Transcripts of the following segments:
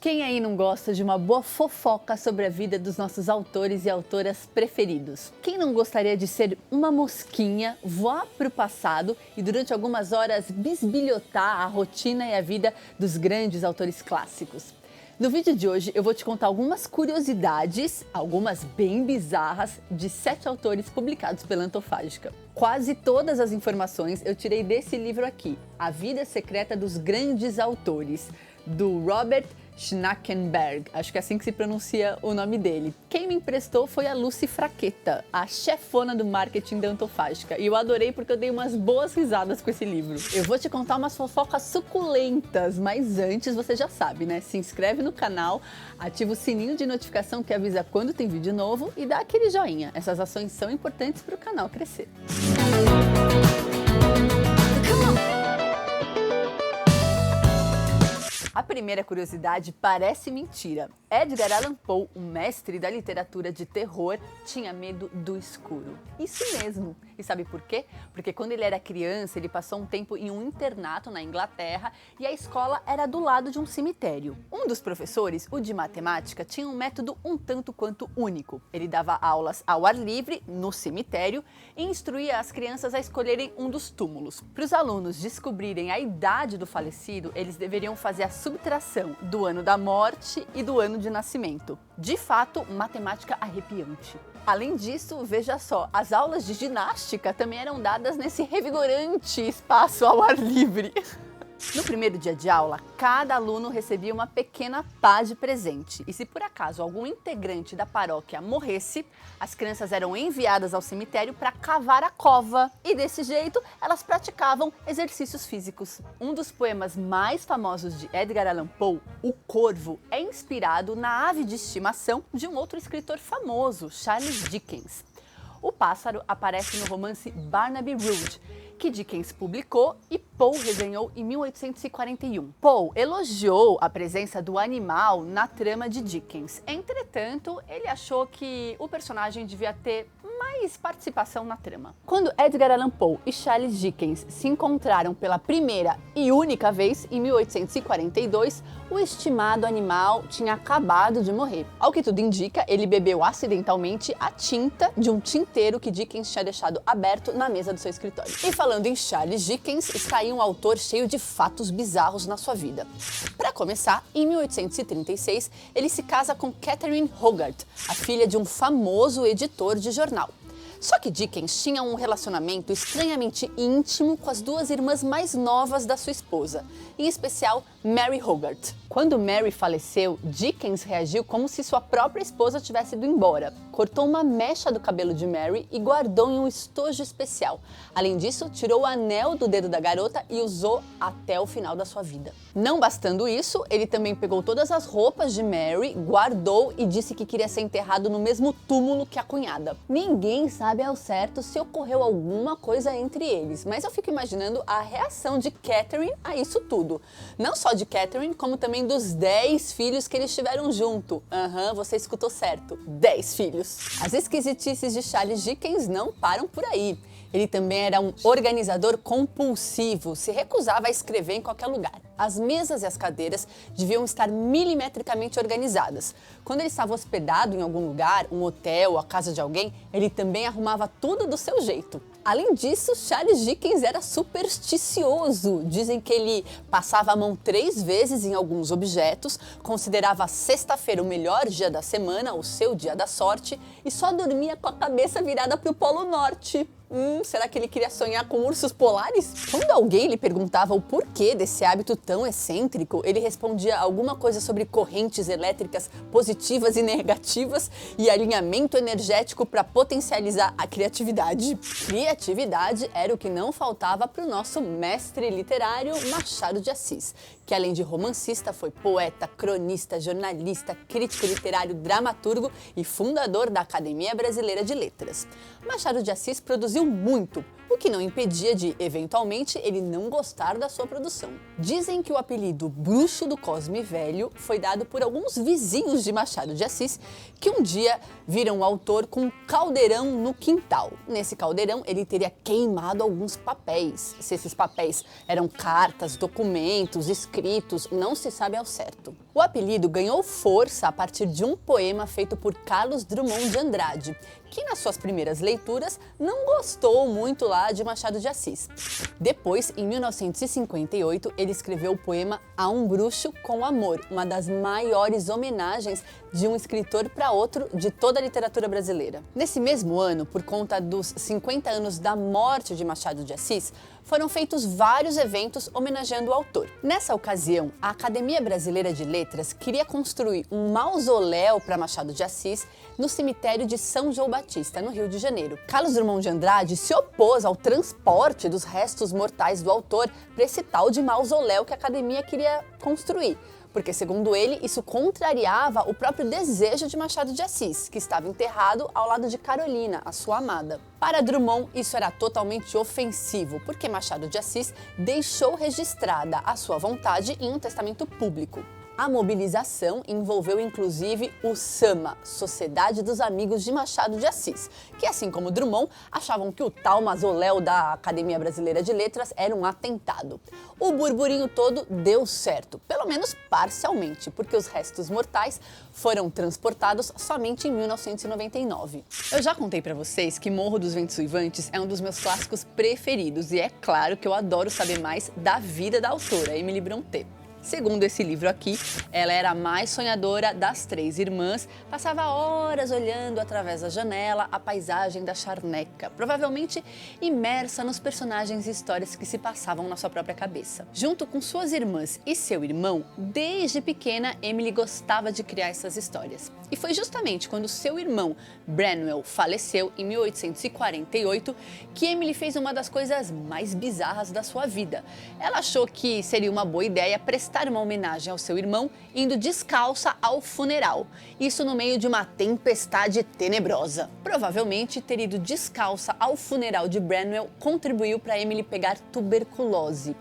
Quem aí não gosta de uma boa fofoca sobre a vida dos nossos autores e autoras preferidos? Quem não gostaria de ser uma mosquinha, voar para o passado e durante algumas horas bisbilhotar a rotina e a vida dos grandes autores clássicos? No vídeo de hoje eu vou te contar algumas curiosidades, algumas bem bizarras, de 7 autores publicados pela Antofágica. Quase todas as informações eu tirei desse livro aqui, A Vida Secreta dos Grandes Autores, do Robert Schnackenberg, acho que é assim que se pronuncia o nome dele. Quem me emprestou foi a Lucy Fraqueta, a chefona do marketing da Antofágica, e eu adorei porque eu dei umas boas risadas com esse livro. Eu vou te contar umas fofocas suculentas, mas antes você já sabe, né? Se inscreve no canal, ativa o sininho de notificação que avisa quando tem vídeo novo e dá aquele joinha. Essas ações são importantes para o canal crescer. A primeira curiosidade parece mentira. Edgar Allan Poe, o mestre da literatura de terror, tinha medo do escuro. Isso mesmo. E sabe por quê? Porque quando ele era criança, ele passou um tempo em um internato na Inglaterra e a escola era do lado de um cemitério. Um dos professores, o de matemática, tinha um método um tanto quanto único. Ele dava aulas ao ar livre, no cemitério, e instruía as crianças a escolherem um dos túmulos. Para os alunos descobrirem a idade do falecido, eles deveriam fazer a subtração do ano da morte e do ano de nascimento. De fato, matemática arrepiante. Além disso, veja só, as aulas de ginástica também eram dadas nesse revigorante espaço ao ar livre. No primeiro dia de aula, cada aluno recebia uma pequena pá de presente. E se por acaso algum integrante da paróquia morresse, as crianças eram enviadas ao cemitério para cavar a cova. E desse jeito, elas praticavam exercícios físicos. Um dos poemas mais famosos de Edgar Allan Poe, O Corvo, é inspirado na ave de estimação de um outro escritor famoso, Charles Dickens. O pássaro aparece no romance Barnaby Rudge, que Dickens publicou e Poe resenhou em 1841. Poe elogiou a presença do animal na trama de Dickens. Entretanto, ele achou que o personagem devia ter mais participação na trama. Quando Edgar Allan Poe e Charles Dickens se encontraram pela primeira e única vez, em 1842, o estimado animal tinha acabado de morrer. Ao que tudo indica, ele bebeu acidentalmente a tinta de um tinteiro que Dickens tinha deixado aberto na mesa do seu escritório. E falando em Charles Dickens, está aí um autor cheio de fatos bizarros na sua vida. Para começar, em 1836, ele se casa com Catherine Hogarth, a filha de um famoso editor de jornal. Só que Dickens tinha um relacionamento estranhamente íntimo com as duas irmãs mais novas da sua esposa, em especial Mary Hogarth. Quando Mary faleceu, Dickens reagiu como se sua própria esposa tivesse ido embora. Cortou uma mecha do cabelo de Mary e guardou em um estojo especial. Além disso, tirou o anel do dedo da garota e usou até o final da sua vida. Não bastando isso, ele também pegou todas as roupas de Mary, guardou e disse que queria ser enterrado no mesmo túmulo que a cunhada. Ninguém sabe ao certo se ocorreu alguma coisa entre eles, mas eu fico imaginando a reação de Catherine a isso tudo. Não só de Catherine, como também dos 10 filhos que eles tiveram junto. Você escutou certo, 10 filhos. As esquisitices de Charles Dickens não param por aí. Ele também era um organizador compulsivo, se recusava a escrever em qualquer lugar. As mesas e as cadeiras deviam estar milimetricamente organizadas. Quando ele estava hospedado em algum lugar, um hotel, a casa de alguém, ele também arrumava tudo do seu jeito. Além disso, Charles Dickens era supersticioso. Dizem que ele passava a mão 3 vezes em alguns objetos, considerava a sexta-feira o melhor dia da semana, o seu dia da sorte, e só dormia com a cabeça virada para o Polo Norte. Será que ele queria sonhar com ursos polares? Quando alguém lhe perguntava o porquê desse hábito tão excêntrico, ele respondia alguma coisa sobre correntes elétricas positivas e negativas e alinhamento energético para potencializar a criatividade. Criatividade era o que não faltava para o nosso mestre literário Machado de Assis, que além de romancista foi poeta, cronista, jornalista, crítico literário, dramaturgo e fundador da Academia Brasileira de Letras. Machado de Assis produziu muito. O o que não impedia de, eventualmente, ele não gostar da sua produção. Dizem que o apelido Bruxo do Cosme Velho foi dado por alguns vizinhos de Machado de Assis, que um dia viram o autor com um caldeirão no quintal. Nesse caldeirão, ele teria queimado alguns papéis. Se esses papéis eram cartas, documentos, escritos, não se sabe ao certo. O apelido ganhou força a partir de um poema feito por Carlos Drummond de Andrade, que nas suas primeiras leituras não gostou muito lá de Machado de Assis. Depois, em 1958, ele escreveu o poema A um Bruxo com Amor, uma das maiores homenagens de um escritor para outro de toda a literatura brasileira. Nesse mesmo ano, por conta dos 50 anos da morte de Machado de Assis, foram feitos vários eventos homenageando o autor. Nessa ocasião, a Academia Brasileira de Letras queria construir um mausoléu para Machado de Assis no cemitério de São João Batista, no Rio de Janeiro. Carlos Drummond de Andrade se opôs ao transporte dos restos mortais do autor para esse tal de mausoléu que a Academia queria construir, porque, segundo ele, isso contrariava o próprio desejo de Machado de Assis, que estava enterrado ao lado de Carolina, a sua amada. Para Drummond, isso era totalmente ofensivo, porque Machado de Assis deixou registrada a sua vontade em um testamento público. A mobilização envolveu inclusive o SAMA, Sociedade dos Amigos de Machado de Assis, que, assim como Drummond, achavam que o tal mausoléu da Academia Brasileira de Letras era um atentado. O burburinho todo deu certo, pelo menos parcialmente, porque os restos mortais foram transportados somente em 1999. Eu já contei para vocês que Morro dos Ventos Uivantes é um dos meus clássicos preferidos e é claro que eu adoro saber mais da vida da autora, Emily Brontë. Segundo esse livro aqui, ela era a mais sonhadora das três irmãs, passava horas olhando através da janela a paisagem da charneca, provavelmente imersa nos personagens e histórias que se passavam na sua própria cabeça. Junto com suas irmãs e seu irmão, desde pequena, Emily gostava de criar essas histórias. E foi justamente quando seu irmão, Branwell, faleceu em 1848, que Emily fez uma das coisas mais bizarras da sua vida. Ela achou que seria uma boa ideia prestar uma homenagem ao seu irmão indo descalça ao funeral. Isso no meio de uma tempestade tenebrosa. Provavelmente ter ido descalça ao funeral de Branwell contribuiu para Emily pegar tuberculose.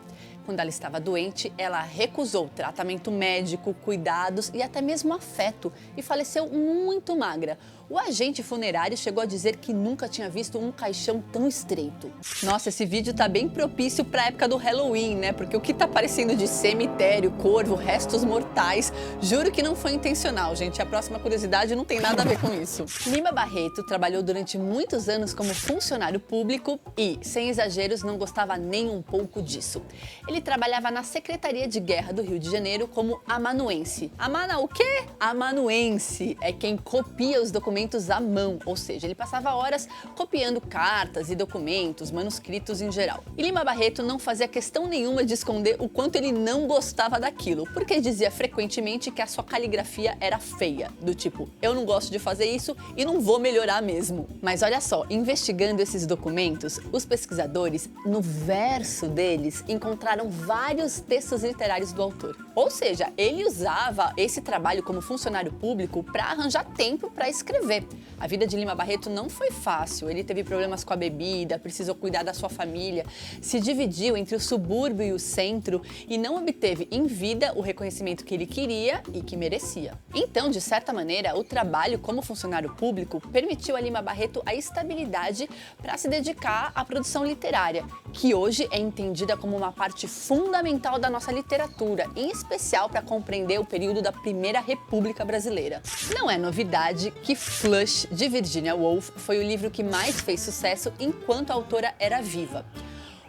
Quando ela estava doente, ela recusou tratamento médico, cuidados e até mesmo afeto e faleceu muito magra. O agente funerário chegou a dizer que nunca tinha visto um caixão tão estreito. Nossa, esse vídeo tá bem propício para a época do Halloween, né? Porque o que tá aparecendo de cemitério, corvo, restos mortais, juro que não foi intencional, gente. A próxima curiosidade não tem nada a ver com isso. Lima Barreto trabalhou durante muitos anos como funcionário público e, sem exageros, não gostava nem um pouco disso. Ele trabalhava na Secretaria de Guerra do Rio de Janeiro como amanuense. O quê? Amanuense é quem copia os documentos à mão, ou seja, ele passava horas copiando cartas e documentos, manuscritos em geral. E Lima Barreto não fazia questão nenhuma de esconder o quanto ele não gostava daquilo, porque dizia frequentemente que a sua caligrafia era feia, do tipo, eu não gosto de fazer isso e não vou melhorar mesmo. Mas olha só, investigando esses documentos, os pesquisadores, no verso deles, encontraram vários textos literários do autor. Ou seja, ele usava esse trabalho como funcionário público para arranjar tempo para escrever. A vida de Lima Barreto não foi fácil, ele teve problemas com a bebida, precisou cuidar da sua família, se dividiu entre o subúrbio e o centro e não obteve em vida o reconhecimento que ele queria e que merecia. Então, de certa maneira, o trabalho como funcionário público permitiu a Lima Barreto a estabilidade para se dedicar à produção literária, que hoje é entendida como uma parte fundamental da nossa literatura, em especial para compreender o período da Primeira República Brasileira. Não é novidade que Flush, de Virginia Woolf, foi o livro que mais fez sucesso enquanto a autora era viva.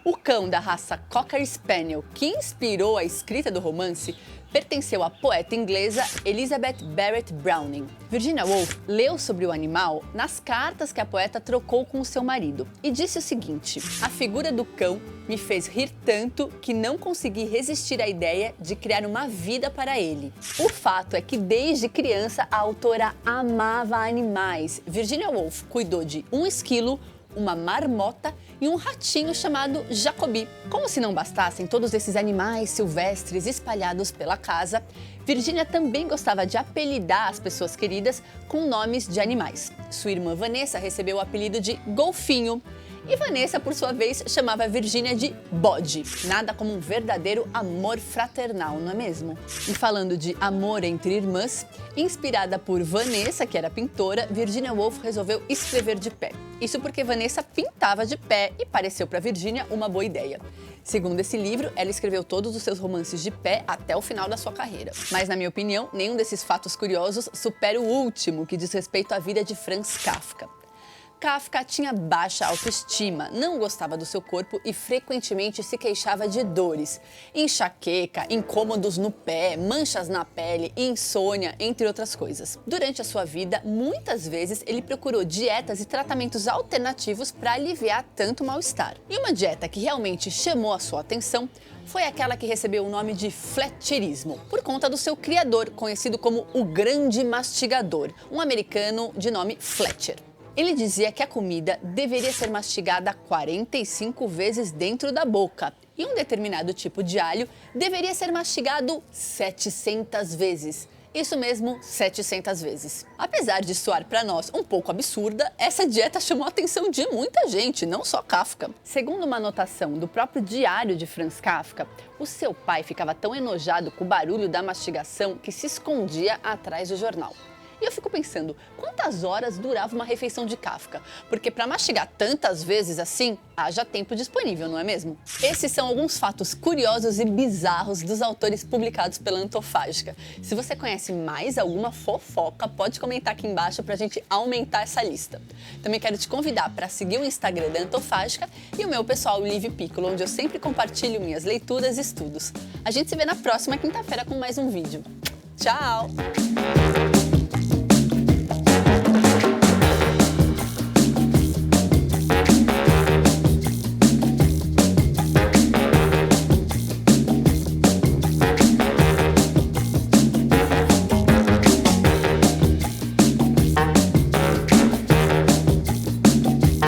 O cão da raça Cocker Spaniel, que inspirou a escrita do romance, pertenceu à poeta inglesa Elizabeth Barrett Browning. Virginia Woolf leu sobre o animal nas cartas que a poeta trocou com o seu marido e disse o seguinte: a figura do cão me fez rir tanto que não consegui resistir à ideia de criar uma vida para ele. O fato é que desde criança a autora amava animais. Virginia Woolf cuidou de um esquilo, uma marmota e um ratinho chamado Jacobi. Como se não bastassem todos esses animais silvestres espalhados pela casa, Virginia também gostava de apelidar as pessoas queridas com nomes de animais. Sua irmã Vanessa recebeu o apelido de Golfinho. E Vanessa, por sua vez, chamava Virginia de bode. Nada como um verdadeiro amor fraternal, não é mesmo? E falando de amor entre irmãs, inspirada por Vanessa, que era pintora, Virginia Woolf resolveu escrever de pé. Isso porque Vanessa pintava de pé e pareceu para Virginia uma boa ideia. Segundo esse livro, ela escreveu todos os seus romances de pé até o final da sua carreira. Mas, na minha opinião, nenhum desses fatos curiosos supera o último, que diz respeito à vida de Franz Kafka. Kafka tinha baixa autoestima, não gostava do seu corpo e frequentemente se queixava de dores, enxaqueca, incômodos no pé, manchas na pele, insônia, entre outras coisas. Durante a sua vida, muitas vezes ele procurou dietas e tratamentos alternativos para aliviar tanto mal-estar. E uma dieta que realmente chamou a sua atenção foi aquela que recebeu o nome de Fletcherismo, por conta do seu criador, conhecido como o Grande Mastigador, um americano de nome Fletcher. Ele dizia que a comida deveria ser mastigada 45 vezes dentro da boca e um determinado tipo de alho deveria ser mastigado 700 vezes. Isso mesmo, 700 vezes. Apesar de soar para nós um pouco absurda, essa dieta chamou a atenção de muita gente, não só Kafka. Segundo uma anotação do próprio diário de Franz Kafka, o seu pai ficava tão enojado com o barulho da mastigação que se escondia atrás do jornal. E eu fico pensando, quantas horas durava uma refeição de Kafka? Porque para mastigar tantas vezes assim, haja tempo disponível, não é mesmo? Esses são alguns fatos curiosos e bizarros dos autores publicados pela Antofágica. Se você conhece mais alguma fofoca, pode comentar aqui embaixo para a gente aumentar essa lista. Também quero te convidar para seguir o Instagram da Antofágica e o meu pessoal Live Piccolo, onde eu sempre compartilho minhas leituras e estudos. A gente se vê na próxima quinta-feira com mais um vídeo. Tchau!